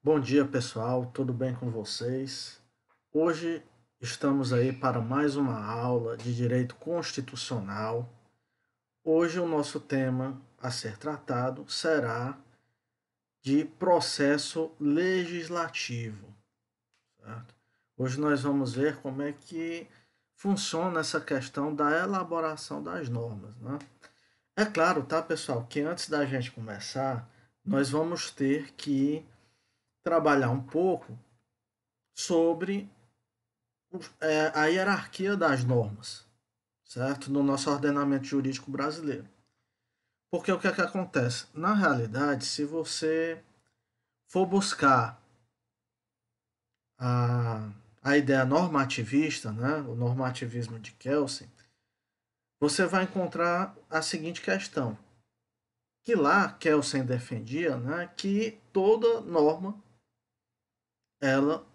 Bom dia, pessoal, tudo bem com vocês? Hoje estamos aí para mais uma aula de direito constitucional. Hoje o nosso tema a ser tratado será de processo legislativo, certo? Hoje nós vamos ver como é que funciona essa questão da elaboração das normas, né? É claro, tá, pessoal, que antes da gente começar, nós vamos ter que trabalhar um pouco sobre a hierarquia das normas, certo? No nosso ordenamento jurídico brasileiro. Porque o que é que acontece? Na realidade, se você for buscar a ideia normativista, né, o normativismo de Kelsen, você vai encontrar a seguinte questão, que lá Kelsen defendia, né, que toda norma ela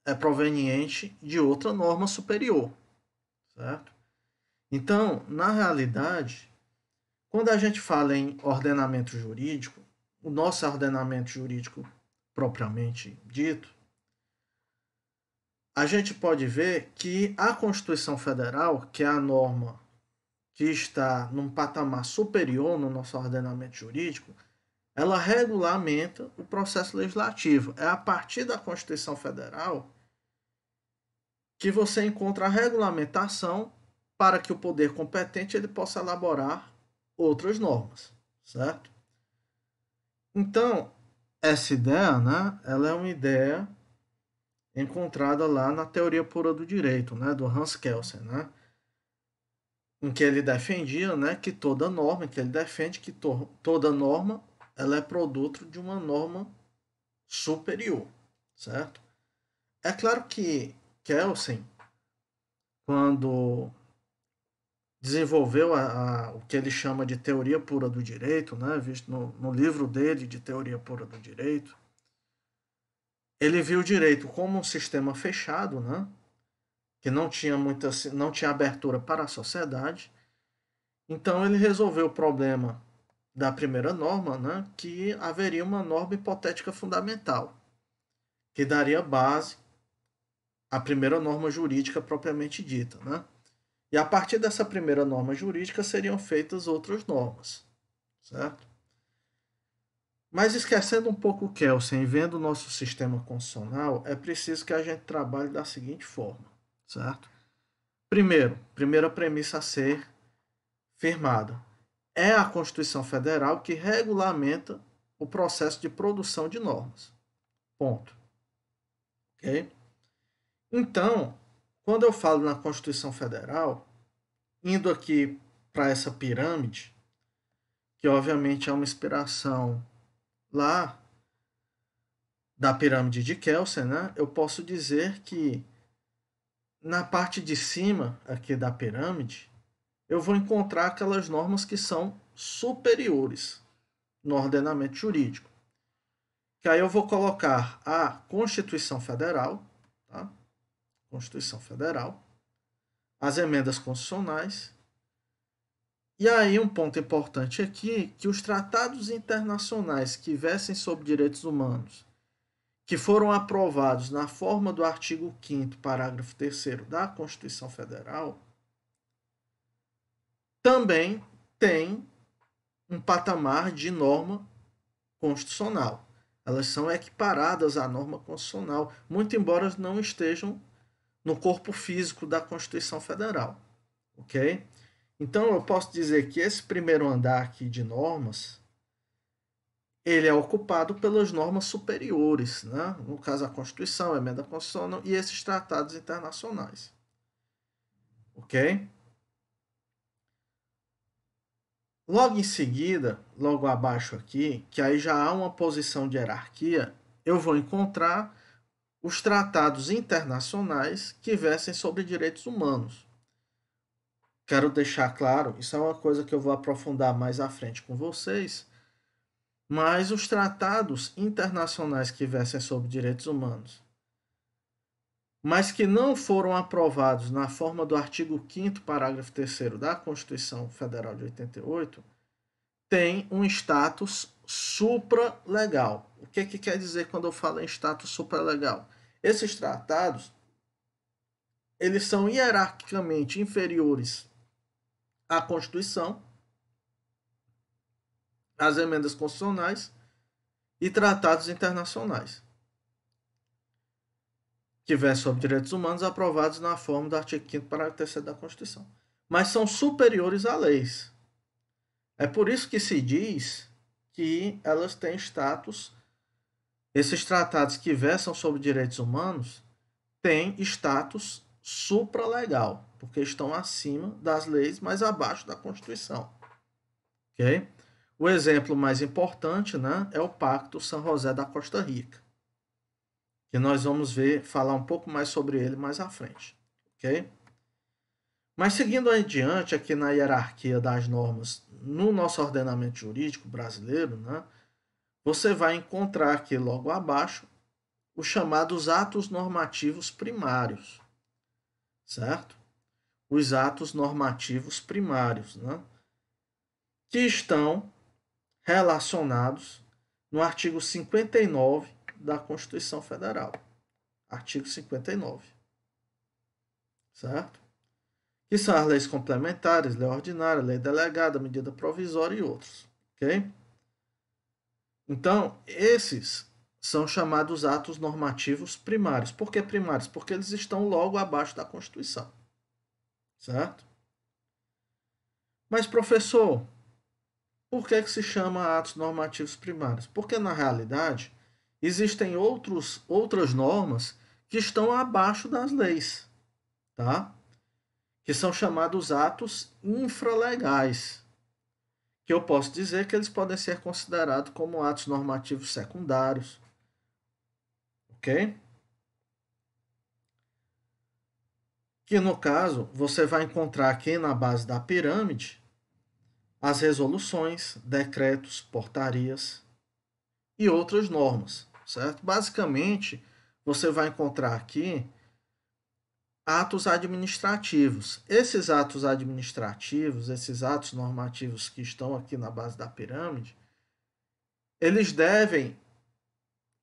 é proveniente de outra norma superior, certo? Então, na realidade, quando a gente fala em ordenamento jurídico, o nosso ordenamento jurídico propriamente dito, a gente pode ver que a Constituição Federal, que é a norma que está num patamar superior no nosso ordenamento jurídico, ela regulamenta o processo legislativo. É a partir da Constituição Federal que você encontra a regulamentação para que o poder competente ele possa elaborar outras normas, certo? Então, essa ideia, né, ela é uma ideia encontrada lá na Teoria Pura do Direito, né, do Hans Kelsen, né, em que ele defendia, né, que toda norma, que ele defende que toda norma ela é produto de uma norma superior, certo? É claro que Kelsen, quando desenvolveu o que ele chama de teoria pura do direito, né, visto no livro dele de teoria pura do direito, ele viu o direito como um sistema fechado, né, que não tinha abertura para a sociedade. Então ele resolveu o problema da primeira norma, né, que haveria uma norma hipotética fundamental, que daria base à primeira norma jurídica propriamente dita, né? E a partir dessa primeira norma jurídica seriam feitas outras normas, certo? Mas esquecendo um pouco o Kelsen, vendo o nosso sistema constitucional, é preciso que a gente trabalhe da seguinte forma, certo? Primeiro, primeira premissa a ser firmada. É a Constituição Federal que regulamenta o processo de produção de normas. Ponto. Ok? Então, quando eu falo na Constituição Federal, indo aqui para essa pirâmide, que obviamente é uma inspiração lá da pirâmide de Kelsen, né? Eu posso dizer que na parte de cima aqui da pirâmide, eu vou encontrar aquelas normas que são superiores no ordenamento jurídico. Que aí eu vou colocar a Constituição Federal, tá? Constituição Federal, as emendas constitucionais, e aí um ponto importante aqui, que os tratados internacionais que versem sobre direitos humanos, que foram aprovados na forma do artigo 5º, parágrafo 3º da Constituição Federal, também têm um patamar de norma constitucional. Elas são equiparadas à norma constitucional, muito embora não estejam no corpo físico da Constituição Federal, ok? Então eu posso dizer que esse primeiro andar aqui de normas, ele é ocupado pelas normas superiores, né? No caso a Constituição, a emenda constitucional e esses tratados internacionais, ok? Logo em seguida, logo abaixo aqui, que aí já há uma posição de hierarquia, eu vou encontrar os tratados internacionais que versem sobre direitos humanos. Quero deixar claro, isso é uma coisa que eu vou aprofundar mais à frente com vocês, mas os tratados internacionais que versem sobre direitos humanos, mas que não foram aprovados na forma do artigo 5º, parágrafo 3º da Constituição Federal de 88, têm um status supralegal. O que quer dizer quando eu falo em status supralegal? Esses tratados, eles são hierarquicamente inferiores à Constituição, às emendas constitucionais e tratados internacionais que versam sobre direitos humanos aprovados na forma do artigo 5º, parágrafo 3º da Constituição. Mas são superiores a leis. É por isso que se diz que elas têm status, esses tratados que versam sobre direitos humanos têm status supralegal, porque estão acima das leis, mas abaixo da Constituição. Ok? O exemplo mais importante, né, é o Pacto San José da Costa Rica, que nós vamos falar um pouco mais sobre ele mais à frente. Ok? Mas seguindo adiante aqui na hierarquia das normas no nosso ordenamento jurídico brasileiro, né, você vai encontrar aqui logo abaixo os chamados atos normativos primários, certo? Os atos normativos primários, né, que estão relacionados no artigo 59 da Constituição Federal. Artigo 59. Certo? Que são as leis complementares, lei ordinária, lei delegada, medida provisória e outros. Ok? Então, esses são chamados atos normativos primários. Por que primários? Porque eles estão logo abaixo da Constituição. Certo? Mas, professor, por que se chama atos normativos primários? Porque, na realidade, existem outras normas que estão abaixo das leis, tá? Que são chamados atos infralegais, que eu posso dizer que eles podem ser considerados como atos normativos secundários, ok? Que no caso, você vai encontrar aqui na base da pirâmide as resoluções, decretos, portarias e outras normas, certo? Basicamente, você vai encontrar aqui atos administrativos. Esses atos administrativos, esses atos normativos que estão aqui na base da pirâmide, eles devem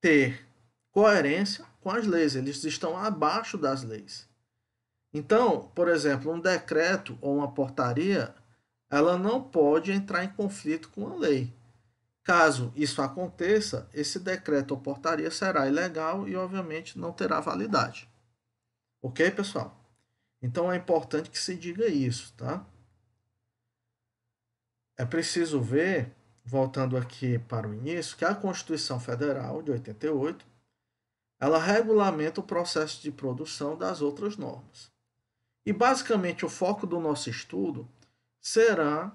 ter coerência com as leis, eles estão abaixo das leis. Então, por exemplo, um decreto ou uma portaria, ela não pode entrar em conflito com a lei. Caso isso aconteça, esse decreto ou portaria será ilegal e, obviamente, não terá validade. Ok, pessoal? Então é importante que se diga isso, tá? É preciso ver, voltando aqui para o início, que a Constituição Federal de 88, ela regulamenta o processo de produção das outras normas. E basicamente o foco do nosso estudo será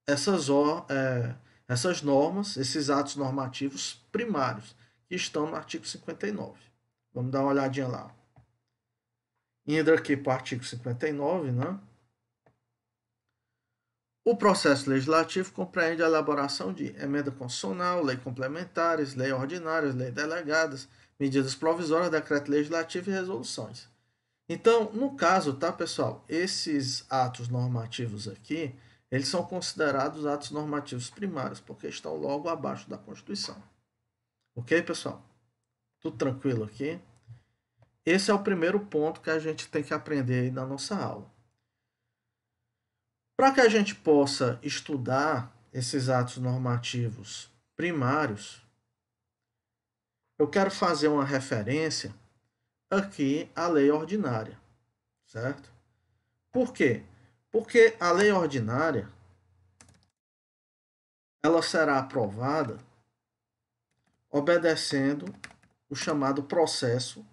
essas normas, esses atos normativos primários, que estão no artigo 59. Vamos dar uma olhadinha lá. Indo aqui para o artigo 59, né? O processo legislativo compreende a elaboração de emenda constitucional, lei complementares, lei ordinárias, lei delegadas, medidas provisórias, decreto legislativo e resoluções. Então, no caso, tá, pessoal, esses atos normativos aqui, eles são considerados atos normativos primários, porque estão logo abaixo da Constituição. Ok, pessoal? Tudo tranquilo aqui? Esse é o primeiro ponto que a gente tem que aprender aí na nossa aula. Para que a gente possa estudar esses atos normativos primários, eu quero fazer uma referência aqui à lei ordinária, certo? Por quê? Porque a lei ordinária ela será aprovada obedecendo o chamado processo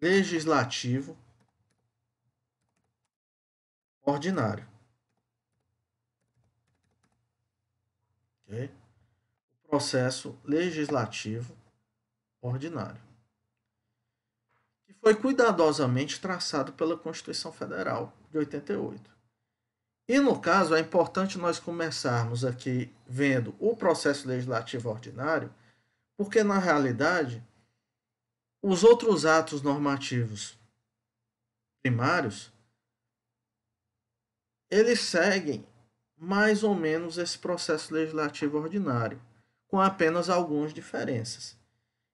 legislativo ordinário. Okay? O processo legislativo ordinário, que foi cuidadosamente traçado pela Constituição Federal de 88. E no caso, é importante nós começarmos aqui vendo o processo legislativo ordinário, porque na realidade, os outros atos normativos primários, eles seguem mais ou menos esse processo legislativo ordinário, com apenas algumas diferenças.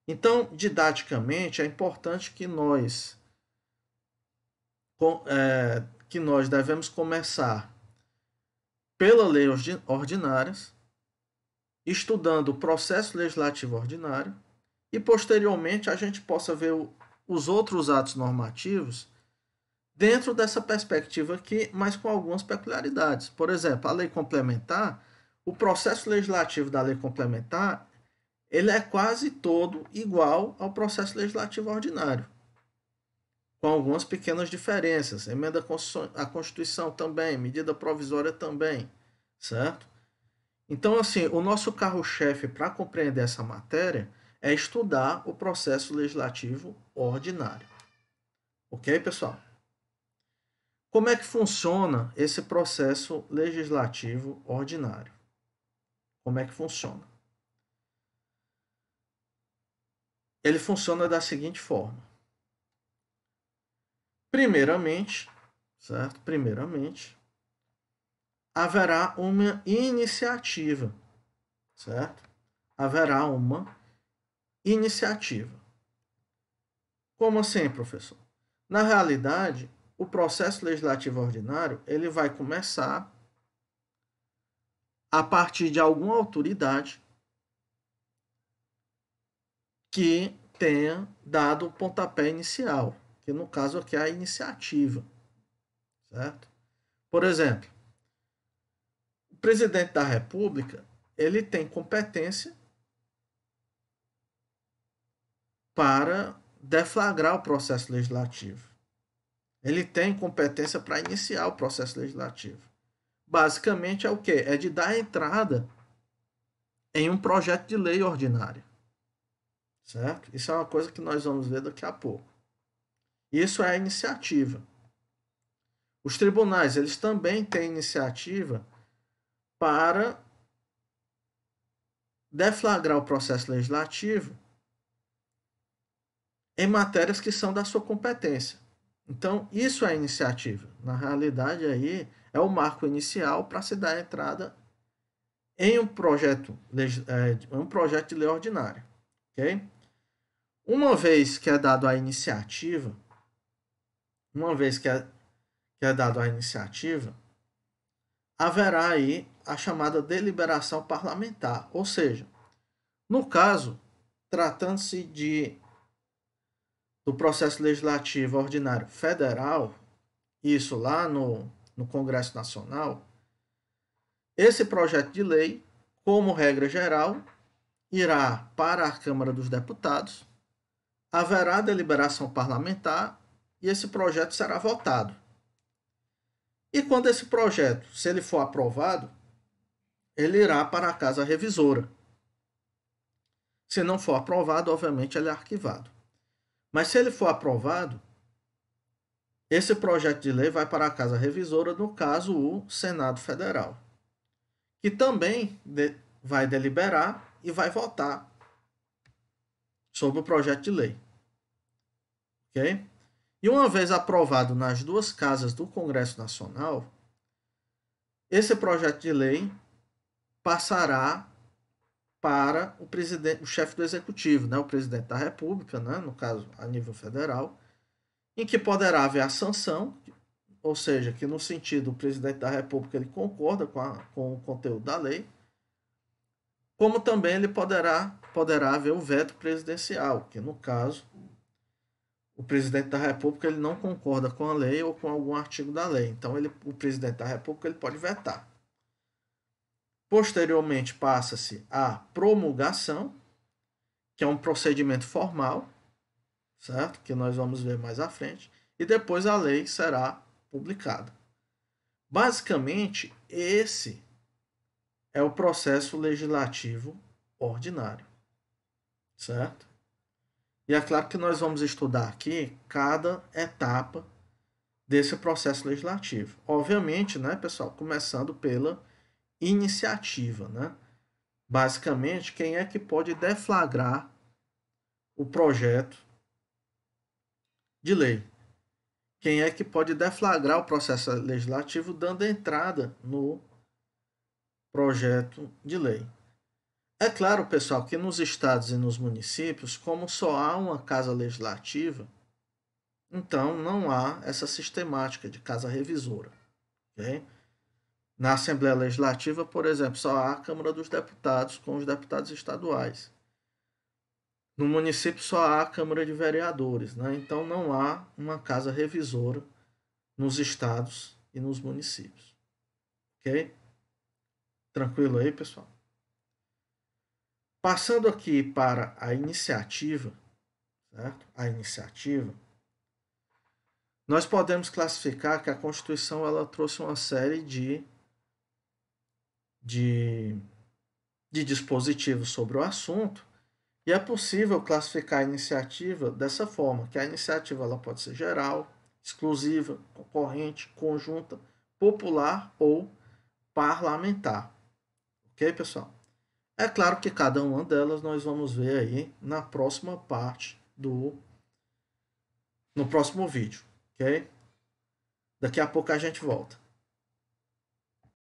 Então, didaticamente, é importante que nós devemos começar pela lei ordinárias, estudando o processo legislativo ordinário, e posteriormente a gente possa ver os outros atos normativos dentro dessa perspectiva aqui, mas com algumas peculiaridades. Por exemplo, a lei complementar, o processo legislativo da lei complementar, ele é quase todo igual ao processo legislativo ordinário, com algumas pequenas diferenças. Emenda à Constituição também, medida provisória também, certo? Então, assim, o nosso carro-chefe para compreender essa matéria é estudar o processo legislativo ordinário. Ok, pessoal? Como é que funciona esse processo legislativo ordinário? Como é que funciona? Ele funciona da seguinte forma. Primeiramente, certo? Primeiramente, haverá uma iniciativa, certo? Haverá uma iniciativa. Como assim, professor? Na realidade, o processo legislativo ordinário, ele vai começar a partir de alguma autoridade que tenha dado o pontapé inicial, que no caso aqui é a iniciativa, certo? Por exemplo, o presidente da República, ele tem competência para deflagrar o processo legislativo. Ele tem competência para iniciar o processo legislativo. Basicamente é o quê? É de dar entrada em um projeto de lei ordinária, certo? Isso é uma coisa que nós vamos ver daqui a pouco. Isso é a iniciativa. Os tribunais, eles também têm iniciativa para deflagrar o processo legislativo em matérias que são da sua competência. Então, isso é a iniciativa. Na realidade, aí é o marco inicial para se dar entrada em um projeto de lei ordinária. Okay? Uma vez que é dado a iniciativa, haverá aí a chamada deliberação parlamentar. Ou seja, no caso, tratando-se do processo legislativo ordinário federal, isso lá no Congresso Nacional, esse projeto de lei, como regra geral, irá para a Câmara dos Deputados, haverá deliberação parlamentar e esse projeto será votado. E quando esse projeto, se ele for aprovado, ele irá para a Casa Revisora. Se não for aprovado, obviamente ele é arquivado. Mas se ele for aprovado, esse projeto de lei vai para a Casa Revisora, no caso o Senado Federal, que também vai deliberar e vai votar sobre o projeto de lei. Ok? E uma vez aprovado nas duas casas do Congresso Nacional, esse projeto de lei passará para o chefe do executivo, né, o presidente da República, né, no caso a nível federal, em que poderá haver a sanção, ou seja, que no sentido o presidente da República ele concorda com o conteúdo da lei, como também ele poderá haver o veto presidencial, que no caso o presidente da República ele não concorda com a lei ou com algum artigo da lei, então o presidente da República ele pode vetar. Posteriormente passa-se a promulgação, que é um procedimento formal, certo? Que nós vamos ver mais à frente, e depois a lei será publicada. Basicamente, esse é o processo legislativo ordinário, certo? E é claro que nós vamos estudar aqui cada etapa desse processo legislativo. Obviamente, né, pessoal, começando pela iniciativa, né? Basicamente, quem é que pode deflagrar o projeto de lei? Quem é que pode deflagrar o processo legislativo dando entrada no projeto de lei. É claro, pessoal, que nos estados e nos municípios, como só há uma casa legislativa, então não há essa sistemática de casa revisora. Okay? Na Assembleia Legislativa, por exemplo, só há a Câmara dos Deputados com os deputados estaduais. No município só há a Câmara de Vereadores, né? Então não há uma casa revisora nos estados e nos municípios. Ok? Tranquilo aí, pessoal? Passando aqui para a iniciativa, certo? A iniciativa, nós podemos classificar que a Constituição ela trouxe uma série de dispositivos sobre o assunto, e é possível classificar a iniciativa dessa forma, que a iniciativa ela pode ser geral, exclusiva, concorrente, conjunta, popular ou parlamentar. Ok, pessoal? É claro que cada uma delas nós vamos ver aí na próxima parte no próximo vídeo, ok? Daqui a pouco a gente volta.